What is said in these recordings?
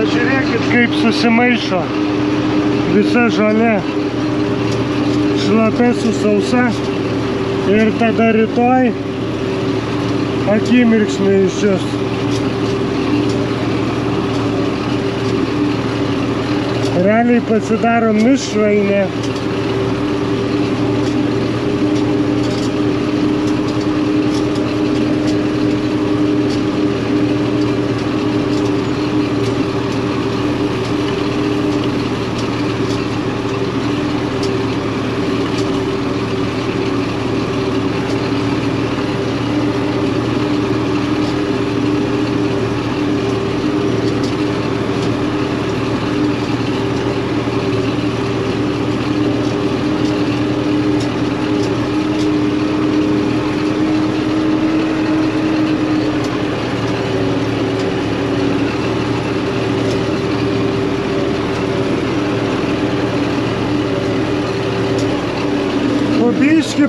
Pažiūrėkit, kaip susimaišo visa žolė. Šlapia su sausa. Ir tada rytoj akimirksniu išdžius. Realiai pasidaro mišrainė.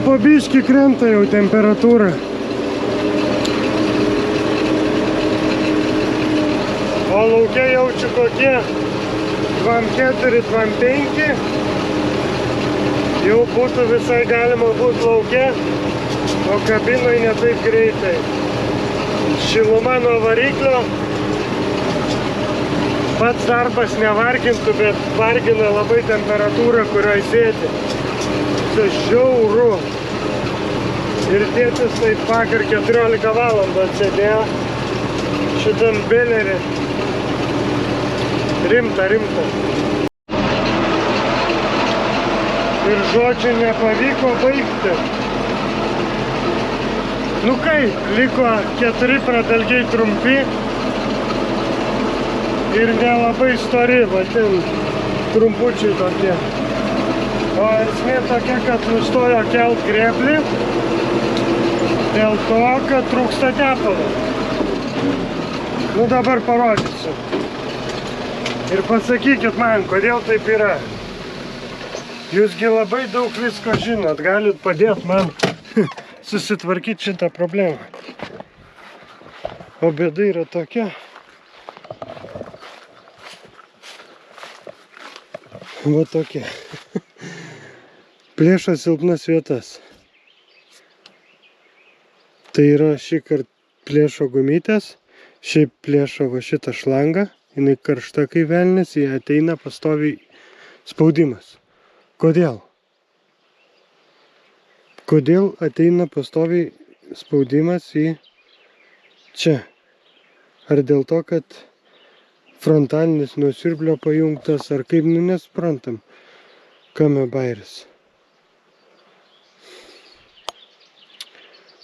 Po biškį krenta jau temperatūra. O lauke jaučiu kokie 24-25. Jau būtų visai galima būti lauke, o kabinoj ne taip greitai. Šiluma nuo variklio. Pats darbas nevargintų, bet vargina labai temperatūra, kurioje sėdi. Tai žiauru. Ir tėtis taip vakar 14 valandų atsėdėjo šitam belerį. Rimta. Ir žodžiu nepavyko baigti. Nu kaip, liko 4 pradalgiai trumpi ir nelabai stori, va ten trumpučiai tokie. O esmė tokia, kad nustojo kelt grėblį dėl to, kad trūksta tepalo. Nu dabar parodysiu. Ir pasakykit man, kodėl taip yra. Jūsgi labai daug visko žinot, galit padėti man susitvarkyti šitą problemą. O bėda yra tokia. Va tokia. Plėšo silpnas vietas. Tai yra šį kartą plėšo gumytės, šiaip plėšo va šitą šlangą, jinai karšta kaip velnis, jie ateina pastoviai spaudimas. Kodėl? Kodėl ateina pastoviai spaudimas į čia? Ar dėl to, kad frontalinis nuo siurblio pajungtas, ar kaip, nu nesuprantam, kame bairis.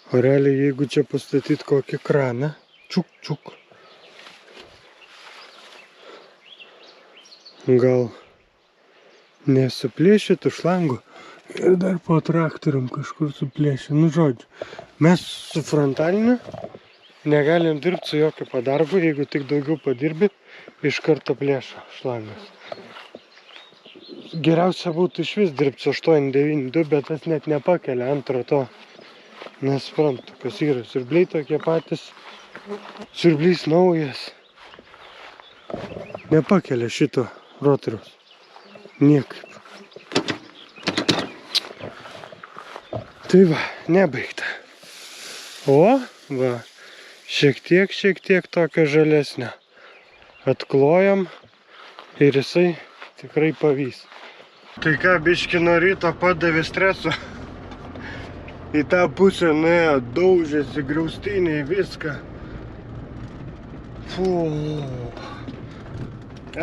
O realiai, jeigu čia pastatyti kokį kraną, čiuk, gal nesuplėšytų šlangų ir dar po traktorium kažkur suplėšė. Nu žodžiu, mes su frontaliniu negalim dirbti su jokiu padarbu, jeigu tik daugiau padirbi, iš karto plėšo šlangas. Geriausia būtų iš vis dirbti su 892, bet tas net nepakelia antro to. Nesuprantu, kas yra. Siurbliai tokie patys. Siurblys naujas. Nepakelia šito rotoriaus. Niekaip. Tai va, nebaigta. O, va, šiek tiek tokio žalesnio. Atklojam ir jisai tikrai pavys. Tai ką, biški nuo ryto padavė streso. Į tą pusę nuėjo, daužėsi griaustiniai, viską.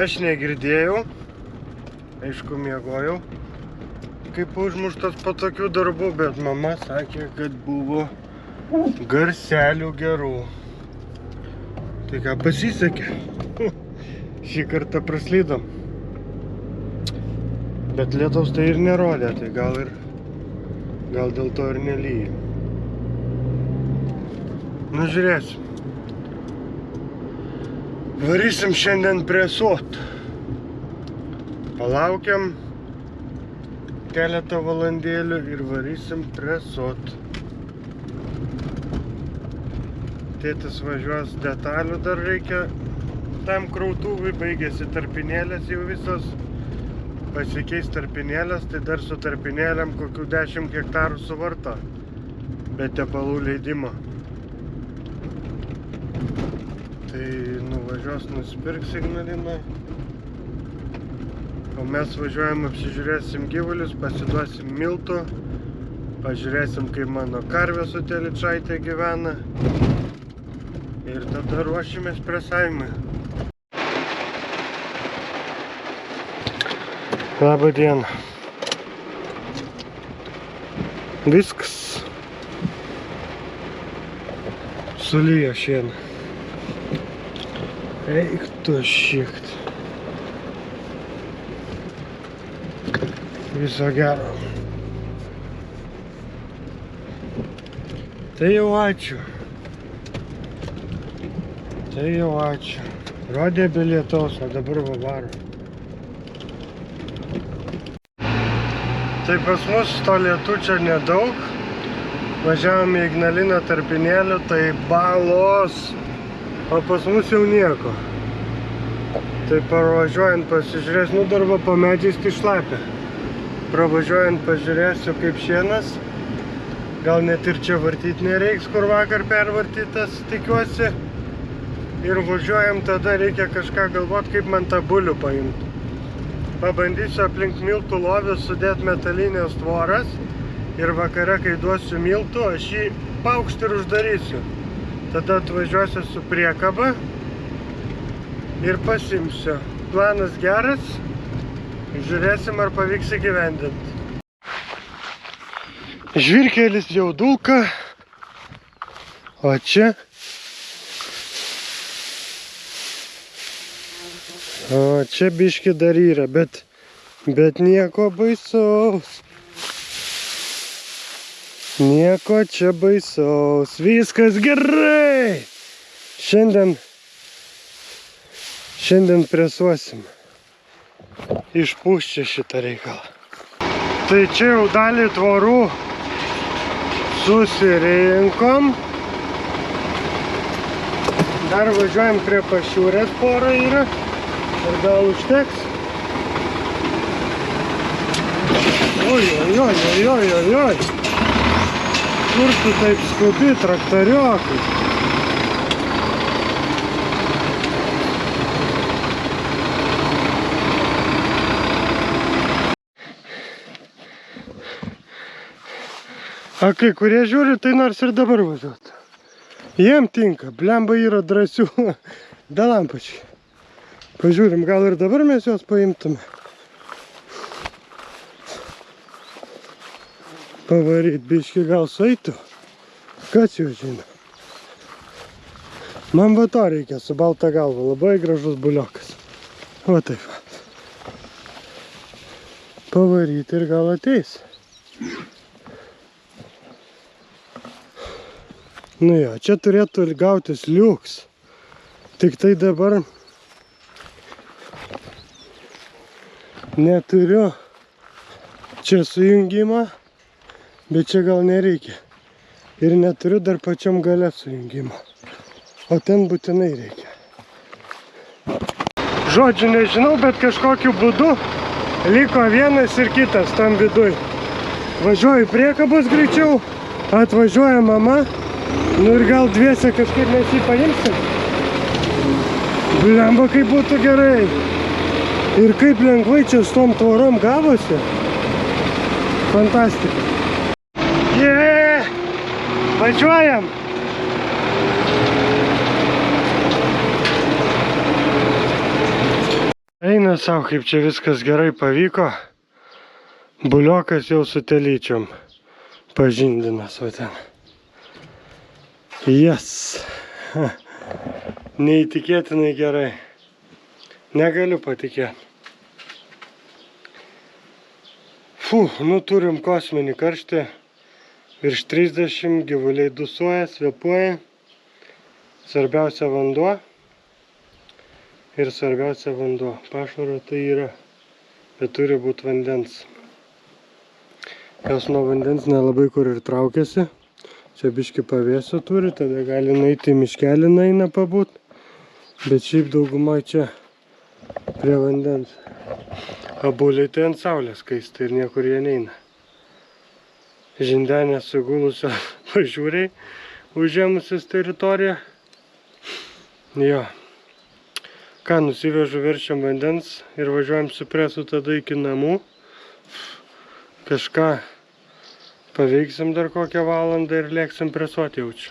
Aš negirdėjau, aišku, miegojau, kaip užmuštas po tokių darbų, bet mama sakė, kad buvo garselių gerų. Tai ką, pasisekė. Šį kartą praslydom. Bet lietaus tai ir nerodė, tai gal dėl to ir nelyja. Nu, žiūrėsim. Varysim šiandien presuot. Palaukiam keletą valandėlių ir varysim presuot. Tėtis važiuos, detalių dar reikia tam krautuvui, baigėsi tarpinėlės jau visos. Pasikeis tarpinėlės, tai dar su tarpinėlėm kokių 10 hektarų suvarto. Be tepalų leidimo. Tai nuvažiuos, nusipirks Ignalinoje. O mes važiuojam, apsižiūrėsim gyvulius, pasiduosim miltų. Pažiūrėsim, kaip mano karvė su Telyčaitė gyvena. Ir tada ruošimės presavimui. Labą dieną. Viskas sulyja šieną. Eik tu šiekt. Viso gero. Tai jau ačiū. Tai jau ačiū. Rodė be lietaus, o dabar va varo. Tai pas mus to lietučio nedaug. Važiavom į Ignaliną tarpinėlių, tai balos. O pas mus jau nieko. Tai parvažiuojant pasižiūrės, nu dar va po medžiais tai šlapia. Pravažiuojant pažiūrėsiu kaip šienas. Gal net ir čia vartyti nereiks, kur vakar pervartytas, tikiuosi. Ir važiuojam, tada reikia kažką galvoti, kaip man tą bulių paimti. Pabandysiu aplink miltų lovį sudėti metalinės tvoras ir vakare, kai duosiu miltų, aš jį paukštį ir uždarysiu. Tada atvažiuosiu su priekaba ir pasimsiu. Planas geras, žiūrėsim, ar pavyks įgyvendinti. Žvyrkelis jau dulka, o čia biški dar yra, bet nieko baisaus. Nieko čia baisaus. Viskas gerai. Šiandien presuosim. Išpūs čia šitą reikalą. Tai čia jau dalį tvorų susirinkom. Dar važiuojam prie pašiūrės, pora yra. Ir gal užteks? Oi. Kur tu taip skubi, traktoriokai? A kai kurie žiūri, tai nors ir dabar važiuotų. Jiem tinka, blemba yra drąsių. Da lampačiai. Pažiūrim, gal ir dabar mes juos paimtume. Pavaryt biškį gal sueitų. Kas jau žino. Man va to reikia su balta galva. Labai gražus buliokas. Va taip. Pavaryt ir gal ateis. Nu jo, čia turėtų gautis liuks. Tik tai dabar neturiu čia sujungimą, bet čia gal nereikia. Ir neturiu dar pačiam gale sujungimą. O ten būtinai reikia. Žodžiu nežinau, bet kažkokiu būdu liko vienas ir kitas tam viduj. Važiuoju priekabos greičiau, atvažiuoja mama. Nu ir gal dviese kažkaip mes jį paimsim. Blemba, kaip būtų gerai. Ir kaip lengvai čia su tom tvorom gavosi. Fantastika. Važiuojam. Eina savo, kaip čia viskas gerai pavyko. Buliokas jau su telyčiom pažindinas va ten. Yes. Neįtikėtinai gerai. Negaliu patikėti. Nu turim kosminį karštį. Virš 30, gyvuliai dusuoja, svepuoja. Svarbiausia vanduo. Ir svarbiausia vanduo. Pašaro tai yra. Bet turi būti vandens. Jos nuo vandens nelabai kur ir traukiasi. Čia biški pavėsio turi, tada gali nueiti į miškelį, eina pabūt. Bet šiaip dauguma čia prie vandens. Abuliai tai ant saulės kaisti ir niekur jie neina. Žindenė sugulusios pažiūriai užėmusius teritoriją. Jo. Ką, nusivežu verčiam vandens ir važiuojam su presu tada iki namų. Kažką paveiksim dar kokią valandą ir lėksim presuoti jaučiu.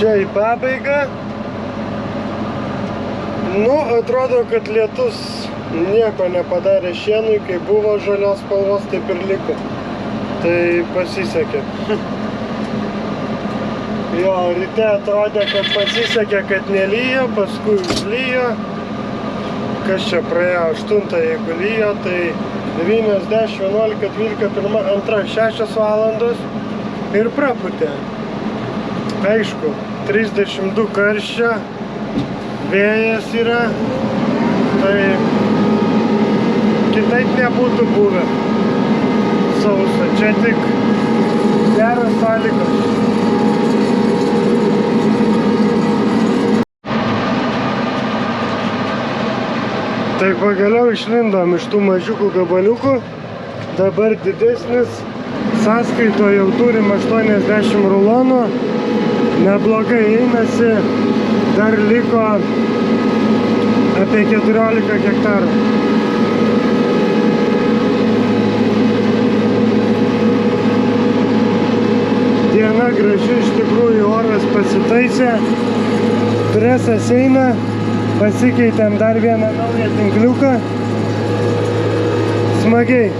Čia į pabaigą. Nu, atrodo, kad lietus nieko nepadarė šienui, kai buvo žalios spalvos, taip ir liko. Tai pasisekė. Jo, ryte atrodė, kad pasisekė, kad nelyjo, paskui užlyjo. Kas čia praėjo 8, jeigu lyjo, tai 9, 10, 11, 12, 1, 2, 6 valandos ir praputė. Aišku, 32 karščio, vėjas yra, tai kitaip nebūtų buvę sausa. Čia tik geros sąlygos. Tai pagaliau išlindom iš tų mažiukų gabaliukų, dabar didesnis, sąskaito jau turim 80 rulonų. Neblogai einasi, dar liko apie 14 hektarų. Diena graži, iš tikrųjų oras pasitaisė, presas eina, pasikeitėm dar vieną naują tinkliuką, smagiai.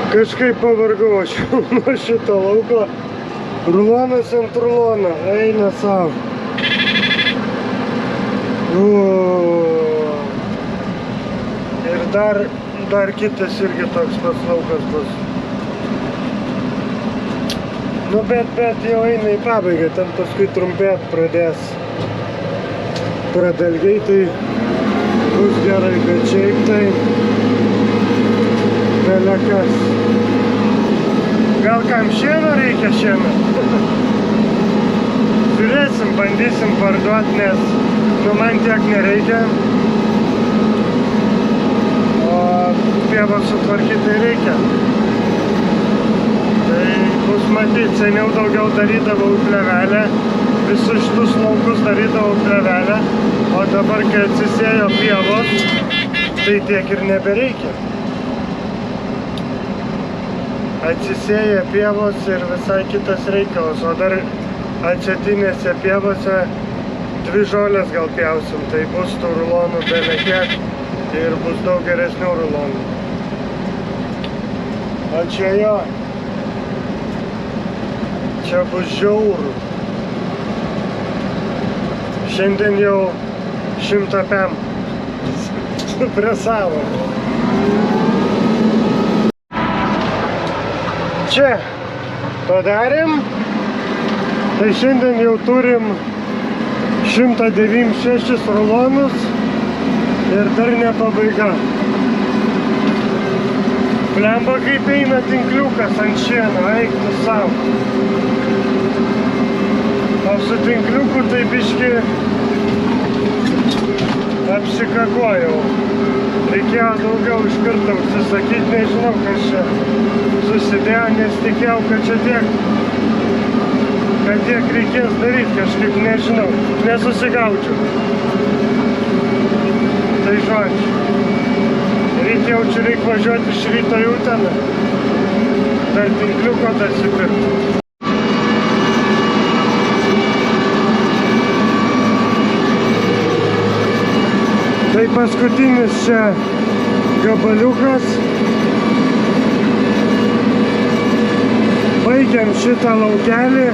Kažkaip pavargau aš nuo šito lauko. Rulonas ant rulono, eina savo. Ir dar kitas irgi toks pats laukas bus. Nu bet jau eina į pabaigą, ten paskui trumpėt pradės pradalgiai, tai bus gerai, bet šiaip tai belekas. Gal kam šieno reikia šiemet? Žiūrėsim, bandysim parduoti, nes nu man tiek nereikia. O pievą sutvarkyti reikia. Tai bus matyti, seniau daugiau darydavau plevelę, visus šitus laukus darydavau plevelę, o dabar, kai atsisėjo pievos, tai tiek ir nebereikia. Atsisėja pievos ir visai kitas reikalas, o dar atsietinėse pievose 2 žolės gal pjausim, tai bus tų rulonų belekiek ir bus daug geresnių rulonų. O čia jo, čia bus žiauru. Šiandien jau 100 pem supresavo. Čia padarėm, tai šiandien jau turim 196 rulonus ir dar ne pabaiga. Blemba kaip eina tinkliukas ant šieno, eik tu savo. O su tinkliuku tai biški apsikakojau. Reikėjo daugiau iš karto užsisakyti, nežinau kas čia susidėjo, nes tikėjau, kad čia tiek reikės daryti, kažkaip nežinau, nesusigaučiau. Tai žodžiu, reikia važiuoti iš ryto į Uteną, dar tinkliuko dasipirkti. Tai paskutinis čia gabaliukas. Baigiam šitą laukelį,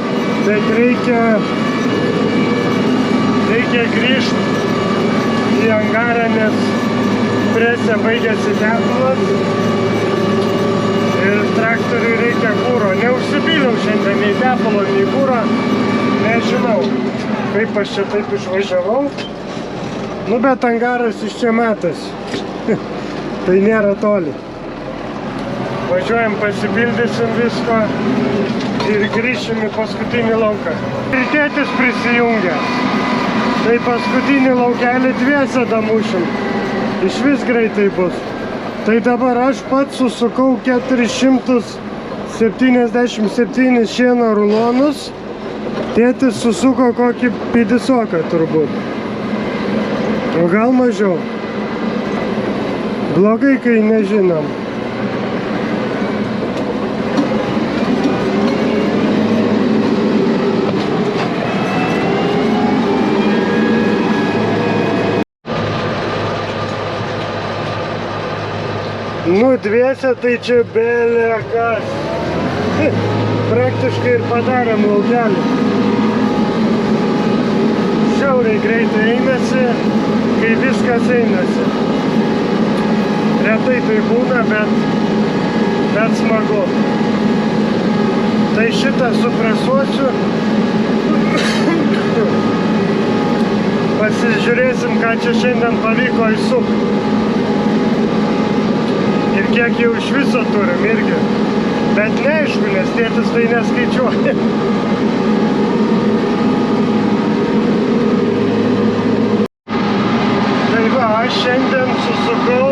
bet reikia grįžti į angarą, nes presė baigėsi tepalas ir traktoriui reikia kūro. Neužsipyliau šiandien nei tepalo, nei kūro, nežinau, kaip aš čia taip išvažiavau. Nu, bet angaras iš čia matas, tai nėra toli. Važiuojam, pasipildysim visko ir grįšim į paskutinį lauką. Ir tėtis prisijungia. Tai paskutinį laukelį dviese damušim. Iš vis greitai bus. Tai dabar aš pats susukau 477 šieno rulonus. Tėtis susuko kokį pidisoką turbūt. O gal mažiau. Blogai, kai nežinom. Nu, dviese tai čia belė kas. Praktiškai ir padarėm laukelį. Žiauriai greitai einasi, kai viskas einasi. Retai tai būna, bet smagu. Tai šitą supresuosiu. Pasižiūrėsim, ką čia šiandien pavyko įsukti. Ir kiek jau iš viso turim irgi. Bet neaišku, nes tėtis tai neskaičiuoja. Tai va, aš šiandien susukau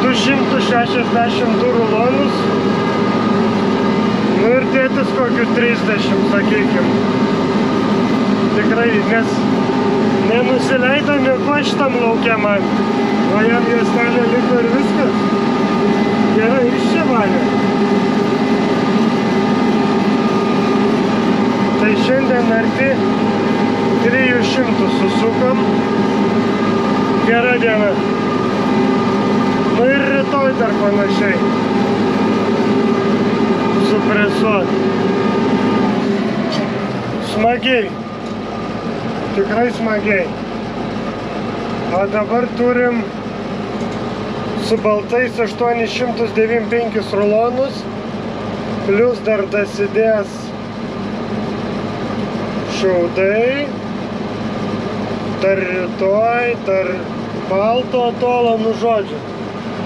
262 rulonus. Nu ir tėtis kokių 30, sakykim. Tikrai, nes nenusileido nieko šitam lauke man. O jam juostelė liko ir viskas. Gerai, išsivalė. Tai šiandien arti 300 susukam. Gera diena. Nu ir rytoj dar panašiai. Supresuot. Smagiai. Tikrai smagiai. O dabar turim su baltais 895 rulonus, plius dar dasidės šiaudai, dar rytoj, dar balto atolo, nu žodžiu.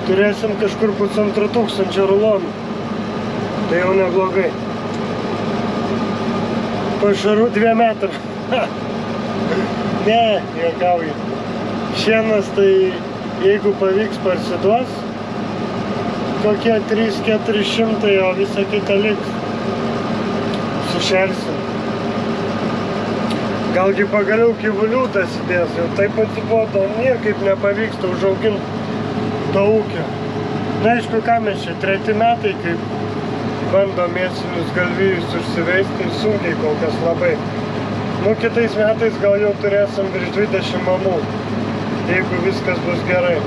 Turėsim kažkur 1500 rulonų. Tai jau neblogai. Pašarų 2 metrų. Ne, juokauju. Šienas tai, jeigu pavyks, parsiduos kokie 300-400, o visą kitą liks. Sušersim. Galgi pagaliau gyvulių dasidės, jau taip atsibodo, niekaip nepavyksta užauginti to ūkio. Na, aišku, ką mes čia, 3 metai, kaip bandom mėsinius galvijus užsiveisti, ir sunkiai kol kas labai. Nu, kitais metais gal jau turėsim virš 20 mamų, jeigu viskas bus gerai.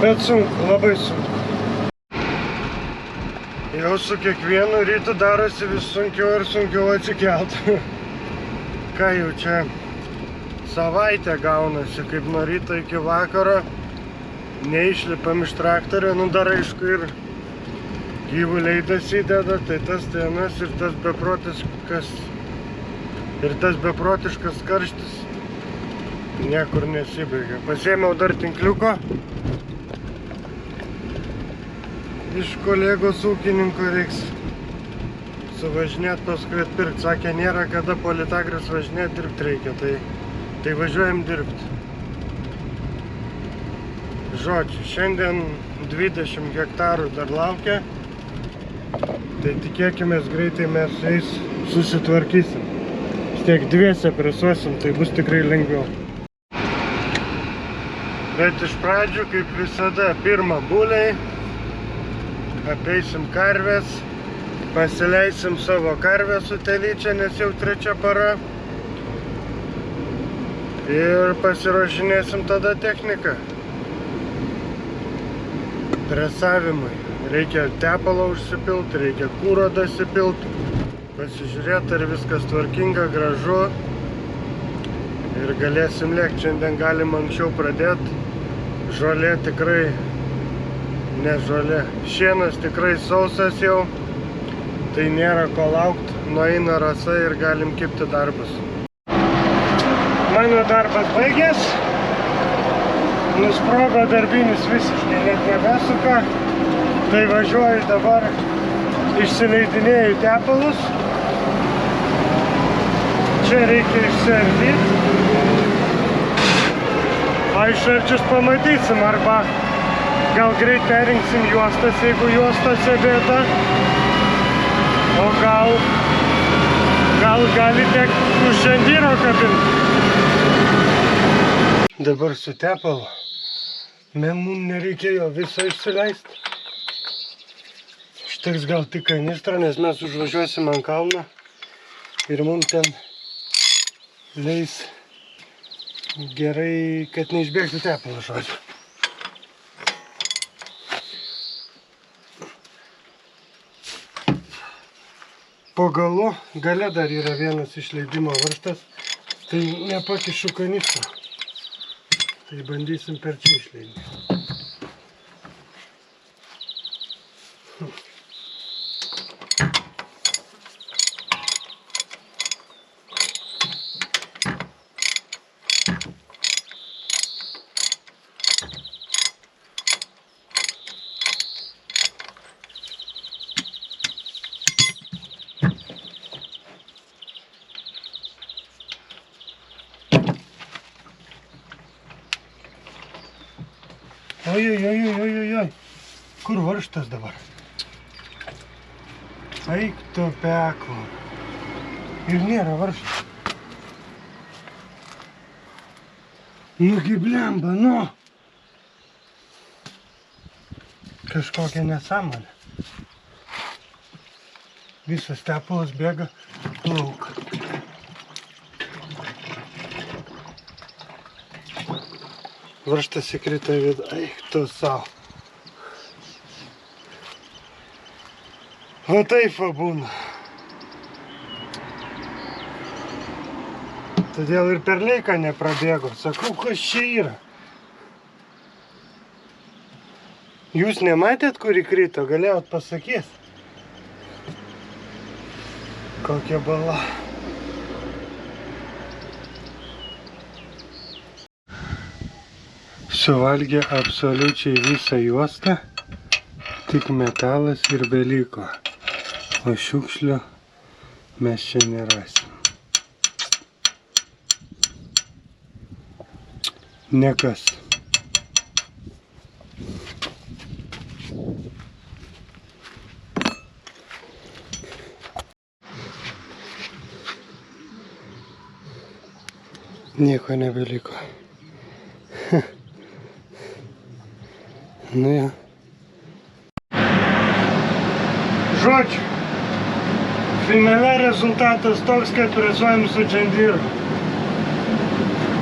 Bet sunku, labai sunku. Jau su kiekvienu rytu darosi vis sunkiau ir sunkiau atsikelt. Ką jau čia savaitę gaunasi, kaip nuo ryto iki vakaro. Neišlipam iš traktorio, nu dar aišku ir gyvuliai dasideda, tai tas dienas ir tas beprotiškas karštis niekur nesibaigia. Pasiėmiau dar tinkliuko iš kolegos ūkininko, reiks suvažinėt, paskui atpirkt. Sakė, nėra kada po Litagras važinėt, dirbt reikia, tai važiuojam dirbt. Žodžiu, šiandien 20 hektarų dar laukia, tai tikėkimės greitai mes su jais susitvarkysim. Vis tiek dviese presuosim, tai bus tikrai lengviau. Bet iš pradžių, kaip visada, pirma buliai, apeisim karves, pasileisim savo karvę su telyčia, nes jau 3 para. Ir pasiruošinėsim tada techniką. Dresavimui. Reikia tepalo užsipilti, reikia kūro dasipilti, pasižiūrėti, ar viskas tvarkinga, gražu. ir galėsim lėkti. Šiandien galim anksčiau pradėti. Žolė tikrai ne žolė. Šienas tikrai sausas jau. Tai nėra ko laukti. Nueina rasa ir galim kibti darbus. Mano darbas baigės. Nusprogo darbinis visiškai, net nebesuka. Tai važiuoju dabar, išsileidinėju tepalus. Čia reikia išsiardyti. O išardžius pamatysim, arba gal greit perinksim juostas, jeigu juostose bėda. O gal gali tekti už žandyro kabinti. Dabar su tepalu. Mum nereikėjo viso išsileisti. Užteks gal tik kanistrą, nes mes užvažiuosim ant kalną. Ir mums ten leis gerai, kad neišbėgtų tepalas, žodžiu. Po galu, gale dar yra vienas išleidimo varžtas, tai nepakišu kanistrą. Tai bandysim per čia išleidinti. Oi. Kur varžtas dabar? Eik tu peklo. Ir nėra varžtas. Nugi blemba, nu. Kažkokia nesąmonė. Visas tepalas bėga lauk. Varžtas įkrito į vidų. Eik tu savo. Va taip va būna. Todėl ir per leiką neprabėgo. Sakau, kas čia yra? Jūs nematėt, kur įkrito? Galėjot pasakyti. Kokia bala. Suvalgė absoliučiai visą juostą, tik metalas ir beliko, o šiukšlių mes čia nerasim. Nekas. Nieko nebeliko. Nu ja. Žodžiu, finale rezultatas toks, kad presuojam su džandyru.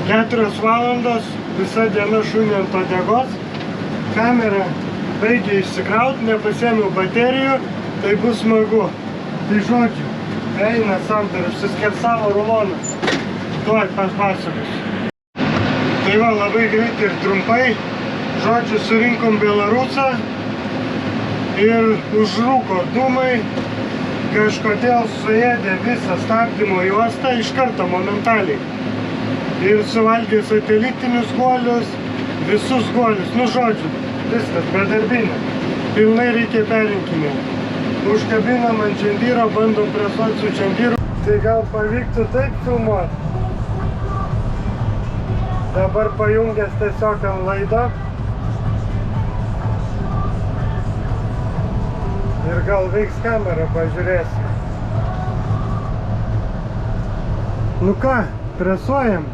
4 valandos, visa diena šunį ant uodegos. Kamera baigė išsikrauti, nepasiėmiau baterijų, tai bus smagu. Tai žodžiu, eina sam dar užsiskersavo rulonas. Tuoj papasakosiu. Tai va, labai greitai ir trumpai. Žodžiu, surinkom Belarusą ir užrūko dūmai, kažkodėl suėdė visą stabdymo juostą iš karto momentaliai. Ir suvalgė satelitinius guolius, visus guolius, nu žodžiu, viskas bedarbinė. Pilnai reikia perinkinėti. Užkabinam ant džandyro, bandom presuoti su džandyru. Tai gal pavyktų taip filmuoti. Dabar pajungęs tiesiog ant laido. Ir gal veiks kamera, pažiūrėsim. Nu ką, presuojam.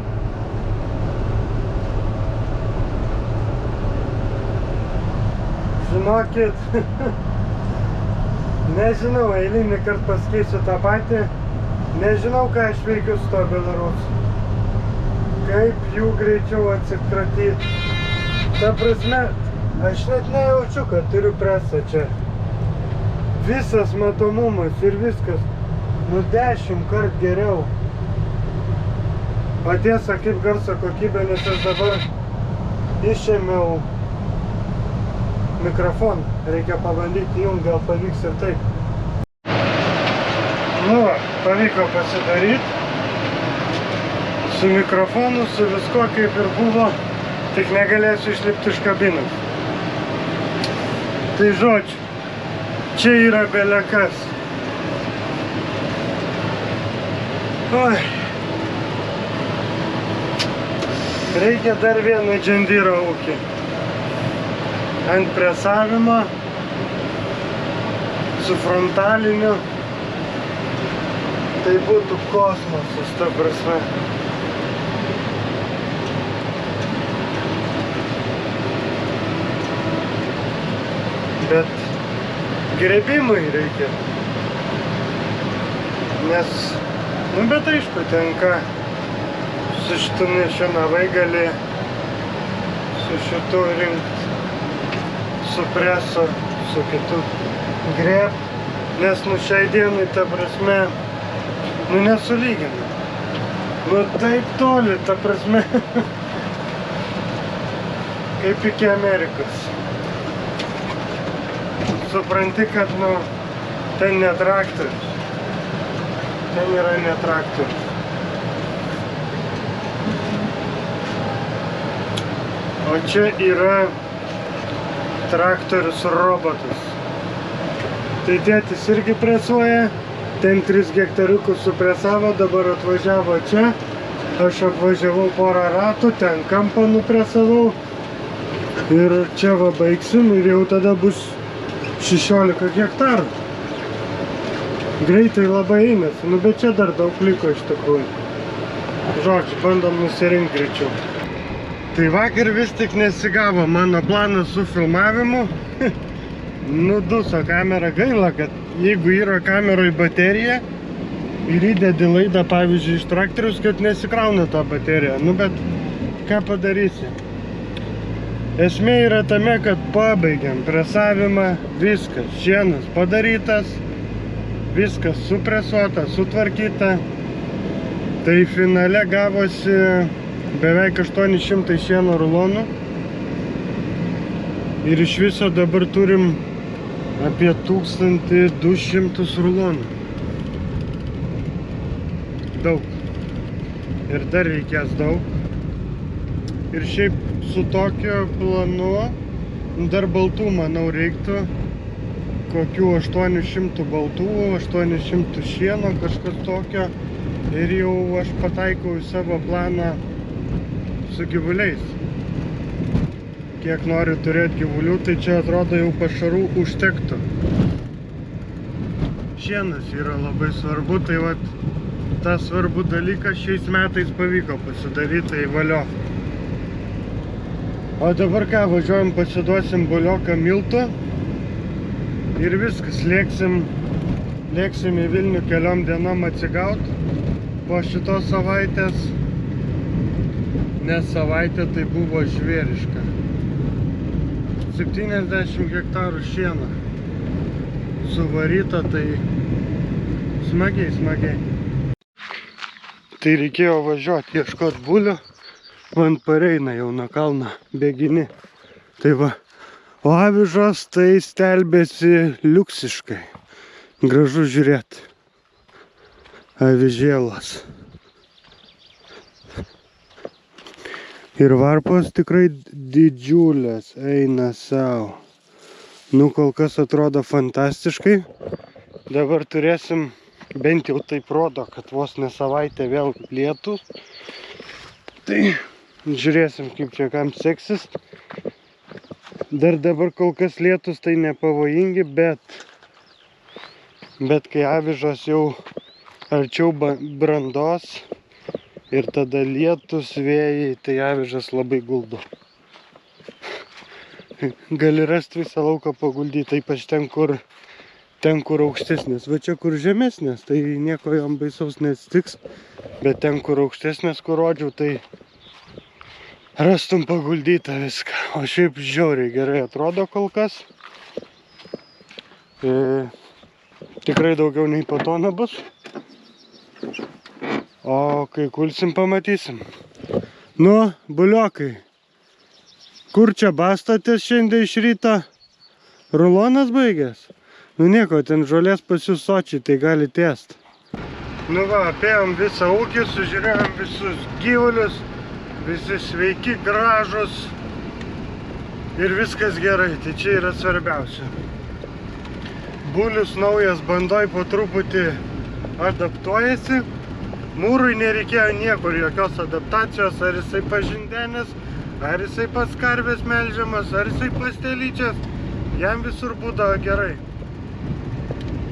Žinokit, nežinau, eilinį kartą pasakysiu tą patį. Nežinau, ką aš veikiu su to Belarusu. Kaip jų greičiau atsikratyti. Ta prasme, aš net nejaučiu, kad turiu presą čia. Visas matomumas ir viskas, nu 10 kart geriau. O tiesa, kaip garso kokybė, nes aš dabar išėmiau mikrofoną. Reikia pabandyti jums, gal pavyks ir taip. Nu, pavyko pasidaryti. Su mikrofonu, su visko kaip ir buvo, tik negalėsiu išlipti iš kabinos. Tai žodžiu, čia yra belekas. Oi. Reikia dar vieną džendyrą ūkį. Ant presavimo, su frontaliniu. Tai būtų kosmosas, ta prasme. Bet grebimui reikia. Nes, nu bet aišku, tenka su šitu nešinavai gali su šitu rinkt, su presu, su kitu greb, nes nu šiai dienai, ta prasme, nu nesulygina. Nu taip toli, ta prasme, kaip iki Amerikos. Supranti, kad nu, ten ne traktorius, ten yra ne traktorius. O čia yra traktorius robotas. Tai tėtis irgi presuoja, ten 3 hektariukus supresavo, dabar atvažiavo čia. Aš apvažiavau porą ratų, ten kampą nupresavau. Ir čia va baigsim ir jau tada bus 16 hektarų. Greitai labai einasi, nu bet čia dar daug liko iš tikrųjų. Žodžiu, bandom nusirinkti greičiau. Tai vakar vis tik nesigavo mano planas su filmavimu. Nuduso kamera, gaila, kad jeigu yra kameroj baterija ir įdedi laidą, pavyzdžiui, iš traktorius, kad nesikrauna tą bateriją. Nu bet ką padarysi? Esmė yra tame, kad pabaigiam presavimą, viskas, šienas padarytas, viskas supresuota, sutvarkyta. Tai finale gavosi beveik 800 šieno rulonų. Ir iš viso dabar turim apie 1200 rulonų. Daug. Ir dar reikės daug. Ir šiaip su tokiu planu dar baltų, manau, reiktų kokių 800 baltų, 800 šieno, kažkas tokio. Ir jau aš pataikau į savo planą su gyvuliais. Kiek noriu turėti gyvulių, tai čia atrodo jau pašarų užtektų. Šienas yra labai svarbu, tai vat tą svarbų dalyką šiais metais pavyko pasidaryti, tai valio. O dabar ką, važiuojam, pasiduosim bulioką miltų ir viskas, lėksim į Vilnių keliom dienom atsigaut po šitos savaitės, nes savaitė tai buvo žvėriška. 70 hektarų šieno suvaryta, tai smagiai. Tai reikėjo važiuoti, ieškoti bulių, man pareina jau nuo kalno bėgini. Tai va, o avižos tai stelbėsi liuksiškai. Gražu žiūrėti. Avižėlas. Ir varpos tikrai didžiulės, eina savo. Nu, kol kas atrodo fantastiškai. Dabar turėsim, bent jau taip rodo, kad vos ne savaitę vėl lietus. Tai žiūrėsim, kaip čia kam seksis. Dar dabar kol kas lietus tai nepavojingi, bet kai avižos jau arčiau brandos ir tada lietus, vėjai, tai avižas labai guldo. Gali rasti visą lauką paguldyti, ypač ten, kur aukštesnės. Va čia, kur žemesnės, tai nieko jom baisaus neatsitiks. Bet ten, kur aukštesnės, kur rodžiau, tai rastum paguldytą viską. O šiaip žiauriai gerai atrodo kol kas. Tikrai daugiau nei po toną bus. O kai kulsim pamatysim. Nu, buliokai. Kur čia bastatės šiandien iš ryto? Rulonas baigęs? Nu nieko, ten žolės pas jūs sočiai, tai gali tęst. Nu va, apėjom visą ūkį, sužiūrėjom visus gyvulius. Visi sveiki, gražus. Ir viskas gerai, tai čia yra svarbiausia. Bulius naujas bandoj po truputį adaptuojasi. Mūrui nereikėjo niekur jokios adaptacijos, ar jisai pažindenis, ar jisai pats karvės melžiamas, ar jisai pastelyčias. Jam visur būdavo gerai.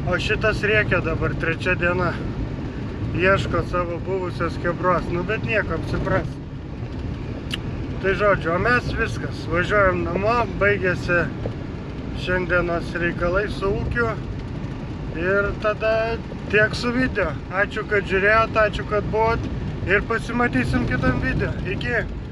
O šitas rėkia dabar 3 diena. Ieško savo buvusios kebros, nu bet nieko, apsipras. Tai žodžiu, o mes viskas. Važiuojam namo, baigėsi šiandienos reikalai su ūkiu. Ir tada tiek su video. Ačiū, kad žiūrėjot, ačiū, kad buvot. Ir pasimatysim kitam video. Iki.